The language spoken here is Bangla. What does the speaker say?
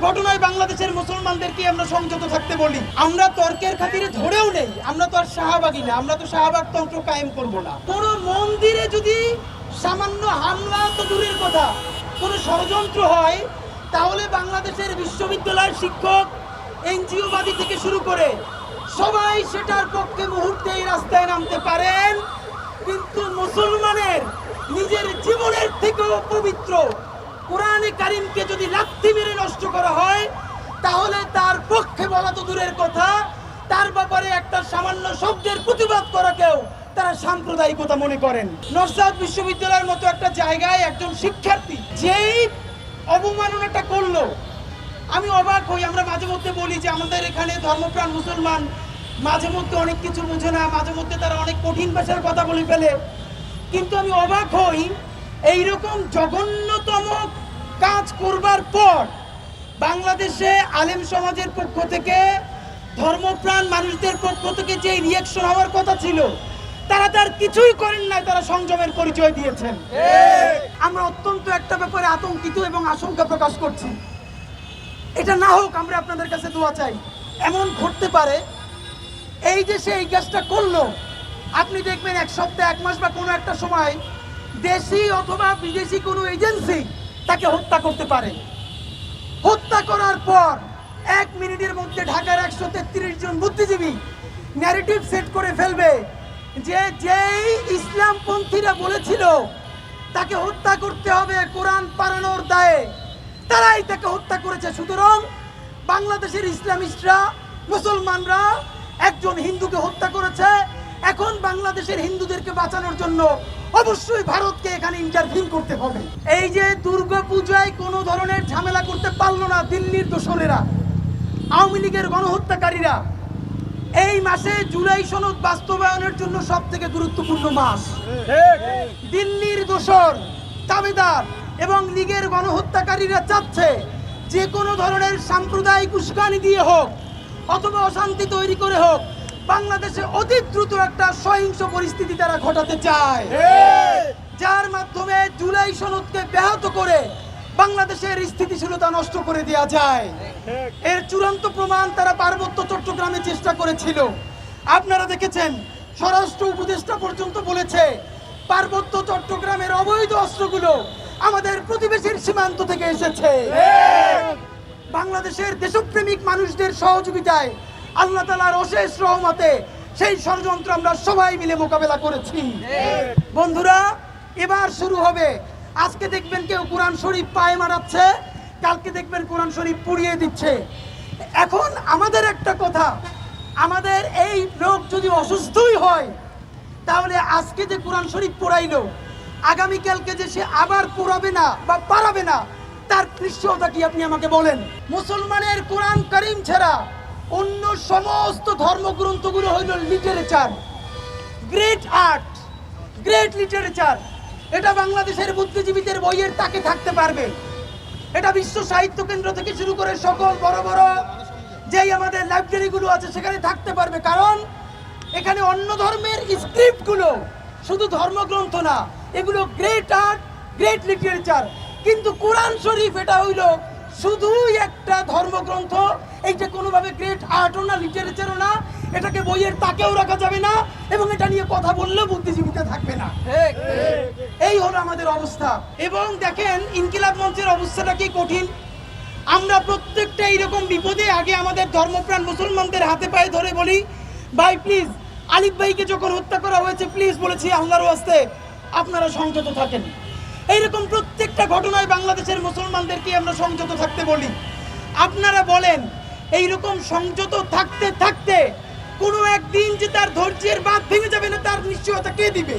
ঘটনায় বাংলাদেশের মুসলমানদেরকে আমরা সংযত থাকতে বলি। আমরা তর্কের খাতিরে ধরেও নেই, আমরা তো আর শাহবাগী না, আমরা তো শাহবাগ তন্ত্র কায়েম করব না। কোনো মন্দিরে যদি সামান্য হামলা তো দূরের কথা, কোনো ষড়যন্ত্র হয়, তাহলে বাংলাদেশের বিশ্ববিদ্যালয়ের শিক্ষক, এনজিওবাদী থেকে শুরু করে সবাই সেটার পক্ষে মুহূর্তেই রাস্তায় নামতে পারেন। কিন্তু মুসলমানের নিজের জীবনের থেকেও পবিত্র কোরআনে কারিমকে যদি লাথি মেরে নষ্ট করা হয়, তাহলে তার পক্ষে বলা তো দূরের কথা, তার ব্যাপারে একটা সামান্য শব্দের প্রতিবাদ করাকেও তারা সাম্প্রদায়িকতা মনে করেন। নরসাদ বিশ্ববিদ্যালয়ের মতো একটা জায়গায় একজন শিক্ষার্থী যেই অবমাননাটা করলো, আমি অবাক হই। আমরা মাঝে মধ্যে বলি যে আমাদের এখানে ধর্মপ্রাণ মুসলমান মাঝে মধ্যে অনেক কিছু বোঝে না, মাঝে মধ্যে তারা অনেক কঠিন ভাষার কথা বলে ফেলে, কিন্তু আমি অবাক হই এইরকম জঘন্যতম কাজ করবার পর বাংলাদেশে আলেম সমাজের পক্ষ থেকে, ধর্মপ্রাণ মানুষদের পক্ষ থেকে যে রিয়াকশন হওয়ার কথা ছিল, তারা তার কিছুই করেন নাই, তারা সংযমের পরিচয় দিয়েছেন। আমরা অত্যন্ত একটা ব্যাপারে আতঙ্কিত এবং আশঙ্কা প্রকাশ করছি। এটা না হোক, আমরা আপনাদের কাছে দোয়া চাই। এমন ঘটতে পারে এই যে সে এই কাজটা করলো, আপনি দেখবেন এক সপ্তাহ, এক মাস বা কোনো একটা সময় দেশি অথবা বিদেশি কোনো এজেন্সি তাকে হত্যা করতে পারে। হত্যা করার পর 1 মিনিটের মধ্যে ঢাকার 133 জন বুদ্ধিজীবী ন্যারেটিভ সেট করে ফেলবে যে যেই ইসলামপন্থীরা বলেছিল তাকে হত্যা করতে হবে কোরআন পাড়ানোর দায়ে, তারাই তাকে হত্যা করেছে। সুতরাং বাংলাদেশের ইসলামিস্টরা, মুসলমানরা একজন হিন্দুকে হত্যা করেছে। এখন বাংলাদেশের হিন্দুদেরকে বাঁচানোর জন্য অবশ্যই ভারতকে এখানে ইন্টারভিউ করতে হবে। এই যে দুর্গা পূজায় কোনো ধরনের ঝামেলা করতে পারলো না দিল্লির দোসরেরা, আওয়ামী লীগের গণহত্যাকারীরা, এই মাসে জুলাই সনদ বাস্তবায়নের জন্য সব থেকে গুরুত্বপূর্ণ মাস। দিল্লির দোসর, দাবিদার এবং লীগের গণহত্যাকারীরা চাচ্ছে যে কোনো ধরনের সাম্প্রদায়িক উস্কানি দিয়ে হোক অথবা অশান্তি তৈরি করে হোক, বাংলাদেশে অতি দ্রুত একটা সহিংস পরিস্থিতি তারা ঘটাতে চায়, যার মাধ্যমে জুলাই সনদকে ব্যাহত করে বাংলাদেশের স্থিতিশীলতা নষ্ট করে দেওয়া যায়। এর চূড়ান্ত প্রমাণ তারা পার্বত্য চট্টগ্রামে চেষ্টা করেছিল। আপনারা দেখেছেন, স্বরাষ্ট্র উপদেষ্টা পর্যন্ত বলেছে পার্বত্য চট্টগ্রামের অবৈধ অস্ত্রগুলো আমাদের প্রতিবেশীর সীমান্ত থেকে এসেছে। বাংলাদেশের দেশপ্রেমিক মানুষদের সহযোগিতায়, আল্লাহ তাআলার অশেষ রহমতে সেই ষড়যন্ত্র আমরা সবাই মিলে মোকাবেলা করেছি। বন্ধুরা, এবার শুরু হবে। আজকে দেখবেন কেউ কোরআন শরীফ পায়ে মারাচ্ছে, কালকে দেখবেন কোরআন শরীফ পুড়িয়ে দিচ্ছে। এখন আমাদের একটা কথা, আমাদের এই লোক যদি অসুস্থই হয়, তাহলে আজকে যে কোরআন শরীফ পোড়াইলো, আগামীকালকে যে সে আবার পোড়াবে না বা পারাবে না, তার নিশ্চয়তা কি আপনি আমাকে বলেন? মুসলমানের কোরআন কারীম ছাড়া অন্য সমস্ত ধর্মগ্রন্থগুলো হইল literature, great art, great literature. এটা বাংলাদেশের বুদ্ধিজীবীদের বইয়ের তাকে থাকতে পারবে। এটা বিশ্ব সাহিত্য কেন্দ্র থেকে শুরু করে সকল বড় বড় যেই আমাদের লাইব্রেরিগুলো আছে সেখানে থাকতে পারবে, কারণ এখানে অন্য ধর্মের স্ক্রিপ্টগুলো শুধু ধর্মগ্রন্থ না, এগুলো গ্রেট আর্ট, গ্রেট লিটারেচার। কিন্তু কোরআন শরীফ এটা হইল শুধুই একটা ধর্মগ্রন্থ, এইটা কোনোভাবে গ্রেট আর্টও না, লিটারেচারও না, এটাকে বইয়ের তাকেও রাখা যাবে না এবং এটা নিয়ে কথা বললেও বুদ্ধিজীবীতে থাকবে না। এই হলো আমাদের অবস্থা। এবং দেখেন ইনকিলাব মঞ্চের অবস্থাটা কি কঠিন। আমরা প্রত্যেকটা এইরকম বিপদে আগে আমাদের ধর্মপ্রাণ মুসলমানদের হাতে পায়ে ধরে বলি, ভাই প্লিজ, আলিফ ভাইকে যখন হত্যা করা হয়েছে, প্লিজ বলেছি আল্লাহর ওয়াস্তে আপনারা সংযত থাকেন। এইরকম প্রত্যেকটা ঘটনায় বাংলাদেশের মুসলমানদেরকে আমরা সংযত থাকতে বলি। আপনারা বলেন, এইরকম সংযত থাকতে থাকতে কোনো একদিন যে তার ধৈর্যের বাঁধ ভেঙে যাবে না, তার নিশ্চয়তা কে দিবে?